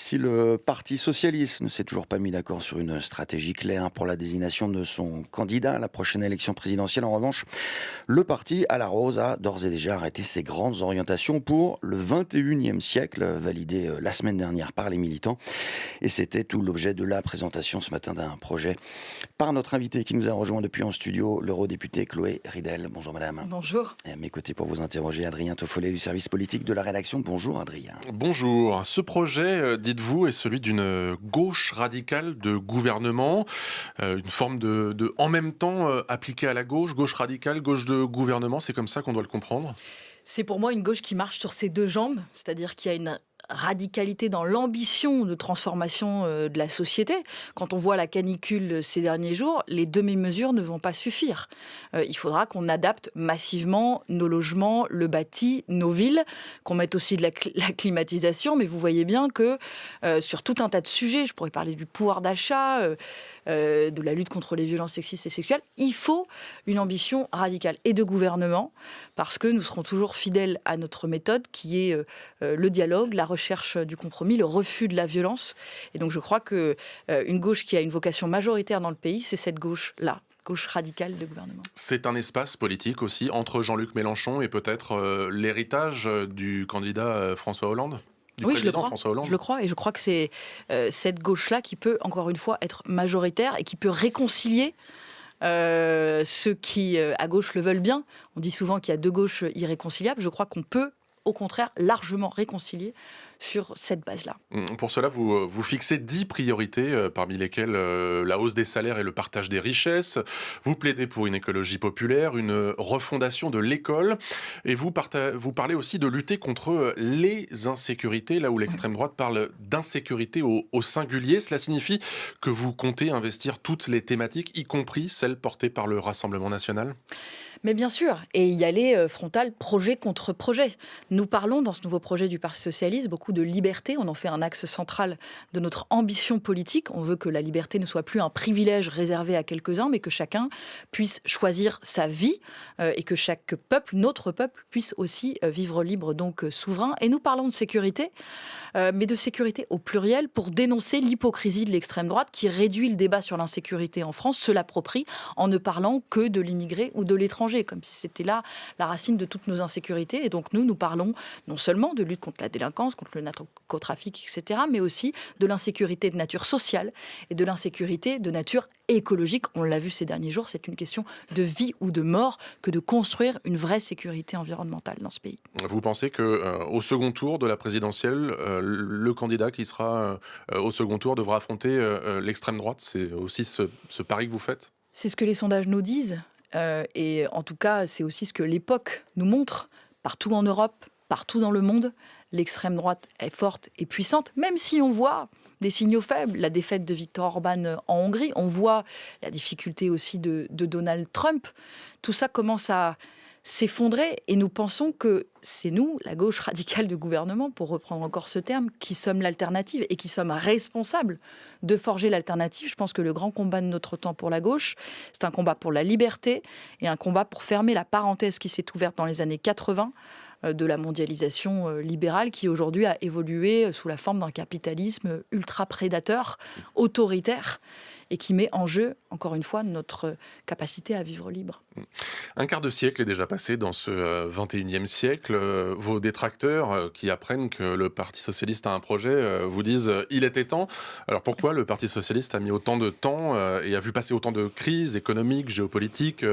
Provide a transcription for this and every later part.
Si le Parti socialiste ne s'est toujours pas mis d'accord sur une stratégie claire pour la désignation de son candidat à la prochaine élection présidentielle, en revanche, le parti à la rose a d'ores et déjà arrêté ses grandes orientations pour le 21e siècle, validées la semaine dernière par les militants. Et c'était tout l'objet de la présentation ce matin d'un projet par notre invité qui nous a rejoint depuis en studio, l'eurodéputé Chloé Ridel. Bonjour madame. Bonjour. Et à mes côtés pour vous interroger, Adrien Toffolet du service politique de la rédaction. Bonjour Adrien. Bonjour. Ce projet, dites-vous, est celui d'une gauche radicale de gouvernement, une forme de en même temps appliquée à la gauche radicale, gauche de gouvernement, c'est comme ça qu'on doit le comprendre ? C'est pour moi une gauche qui marche sur ses deux jambes, c'est-à-dire qu'il y a une radicalité dans l'ambition de transformation de la société. Quand on voit la canicule ces derniers jours, les demi-mesures ne vont pas suffire. Il faudra qu'on adapte massivement nos logements, le bâti, nos villes, qu'on mette aussi de la climatisation. Mais vous voyez bien que sur tout un tas de sujets, je pourrais parler du pouvoir d'achat, de la lutte contre les violences sexistes et sexuelles, il faut une ambition radicale et de gouvernement, parce que nous serons toujours fidèles à notre méthode qui est le dialogue, la recherche du compromis, le refus de la violence. Et donc je crois qu'une gauche qui a une vocation majoritaire dans le pays, c'est cette gauche-là. Gauche radicale de gouvernement. C'est un espace politique aussi entre Jean-Luc Mélenchon et peut-être l'héritage du candidat François Hollande ? Oui, je le crois, et je crois que c'est cette gauche-là qui peut, encore une fois, être majoritaire et qui peut réconcilier ceux qui, à gauche, le veulent bien. On dit souvent qu'il y a deux gauches irréconciliables. Je crois qu'on peut, au contraire, largement réconcilier sur cette base-là. Pour cela, vous fixez 10 priorités, parmi lesquelles la hausse des salaires et le partage des richesses. Vous plaidez pour une écologie populaire, une refondation de l'école. Et vous parlez aussi de lutter contre les insécurités, là où l'extrême droite parle d'insécurité au singulier. Cela signifie que vous comptez investir toutes les thématiques, y compris celles portées par le Rassemblement national ? Mais bien sûr, et y aller frontal, projet contre projet. Nous parlons dans ce nouveau projet du Parti socialiste beaucoup de liberté. On en fait un axe central de notre ambition politique. On veut que la liberté ne soit plus un privilège réservé à quelques-uns, mais que chacun puisse choisir sa vie et que chaque peuple, notre peuple, puisse aussi vivre libre, donc souverain. Et nous parlons de sécurité, mais de sécurité au pluriel pour dénoncer l'hypocrisie de l'extrême droite qui réduit le débat sur l'insécurité en France, se l'approprie en ne parlant que de l'immigré ou de l'étranger, comme si c'était là la racine de toutes nos insécurités. Et donc nous parlons non seulement de lutte contre la délinquance, contre le narcotrafic, etc., mais aussi de l'insécurité de nature sociale et de l'insécurité de nature écologique. On l'a vu ces derniers jours, c'est une question de vie ou de mort que de construire une vraie sécurité environnementale dans ce pays. Vous pensez qu'au second tour de la présidentielle, le candidat qui sera au second tour devra affronter l'extrême droite ? C'est aussi ce pari que vous faites ? C'est ce que les sondages nous disent. Et en tout cas, c'est aussi ce que l'époque nous montre. Partout en Europe, partout dans le monde, l'extrême droite est forte et puissante, même si on voit des signaux faibles. La défaite de Viktor Orban en Hongrie, on voit la difficulté aussi de Donald Trump. Tout ça commence à s'effondrer et nous pensons que c'est nous, la gauche radicale de gouvernement, pour reprendre encore ce terme, qui sommes l'alternative et qui sommes responsables de forger l'alternative. Je pense que le grand combat de notre temps pour la gauche, c'est un combat pour la liberté et un combat pour fermer la parenthèse qui s'est ouverte dans les années 80 de la mondialisation libérale qui aujourd'hui a évolué sous la forme d'un capitalisme ultra-prédateur, autoritaire, et qui met en jeu, encore une fois, notre capacité à vivre libre. Un quart de siècle est déjà passé dans ce 21e siècle. Vos détracteurs qui apprennent que le Parti socialiste a un projet vous disent « il était temps ». Alors pourquoi le Parti socialiste a mis autant de temps et a vu passer autant de crises économiques, géopolitiques,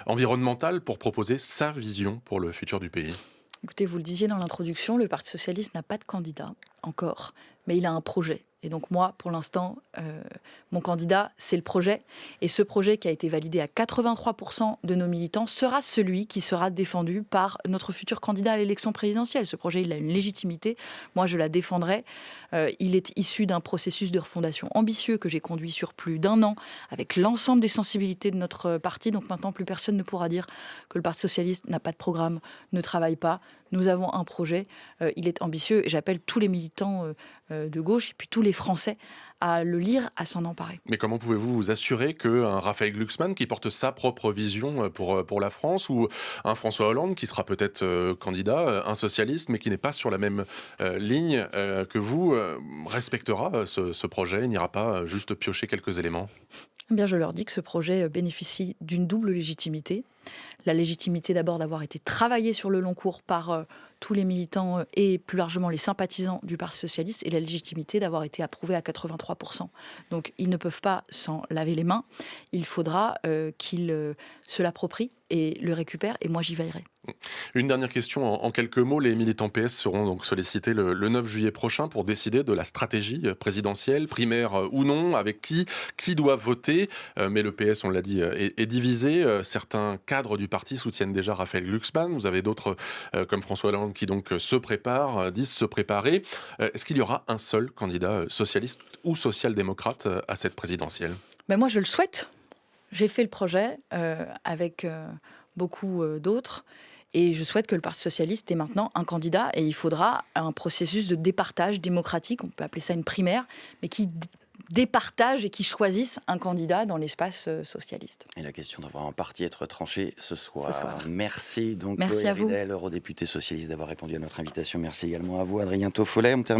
environnementales pour proposer sa vision pour le futur du pays ? Écoutez, vous le disiez dans l'introduction, le Parti socialiste n'a pas de candidat encore, mais il a un projet. Et donc moi, pour l'instant, mon candidat, c'est le projet. Et ce projet qui a été validé à 83% de nos militants sera celui qui sera défendu par notre futur candidat à l'élection présidentielle. Ce projet, il a une légitimité. Moi, je la défendrai. Il est issu d'un processus de refondation ambitieux que j'ai conduit sur plus d'1 an avec l'ensemble des sensibilités de notre parti. Donc maintenant, plus personne ne pourra dire que le Parti socialiste n'a pas de programme, ne travaille pas. Nous avons un projet, il est ambitieux, et j'appelle tous les militants de gauche, et puis tous les Français, à le lire, à s'en emparer. Mais comment pouvez-vous vous assurer qu'un Raphaël Glucksmann qui porte sa propre vision pour la France, ou un François Hollande qui sera peut-être candidat, un socialiste, mais qui n'est pas sur la même ligne que vous, respectera ce projet et n'ira pas juste piocher quelques éléments? Eh bien, je leur dis que ce projet bénéficie d'une double légitimité. La légitimité d'abord d'avoir été travaillé sur le long cours par tous les militants et plus largement les sympathisants du Parti socialiste, et la légitimité d'avoir été approuvé à 83%. Donc ils ne peuvent pas s'en laver les mains. Il faudra qu'ils se l'approprient et le récupèrent, et moi j'y veillerai. Une dernière question en quelques mots. Les militants PS seront donc sollicités le 9 juillet prochain pour décider de la stratégie présidentielle, primaire ou non, avec qui doit voter. Mais le PS, on l'a dit, est divisé. Certains cadres du parti soutiennent déjà Raphaël Glucksmann. Vous avez d'autres, comme François Hollande, qui donc se préparent, disent se préparer. Est-ce qu'il y aura un seul candidat socialiste ou social-démocrate à cette présidentielle? Ben moi je le souhaite. J'ai fait le projet avec beaucoup d'autres. Et je souhaite que le Parti socialiste ait maintenant un candidat, et il faudra un processus de départage démocratique, on peut appeler ça une primaire, mais qui départage et qui choisisse un candidat dans l'espace socialiste. Et la question devra en partie être tranchée ce soir. Merci donc Merci Chloé à vous. Ridel, eurodéputée socialiste, d'avoir répondu à notre invitation. Merci également à vous, Adrien Toffolet. On termine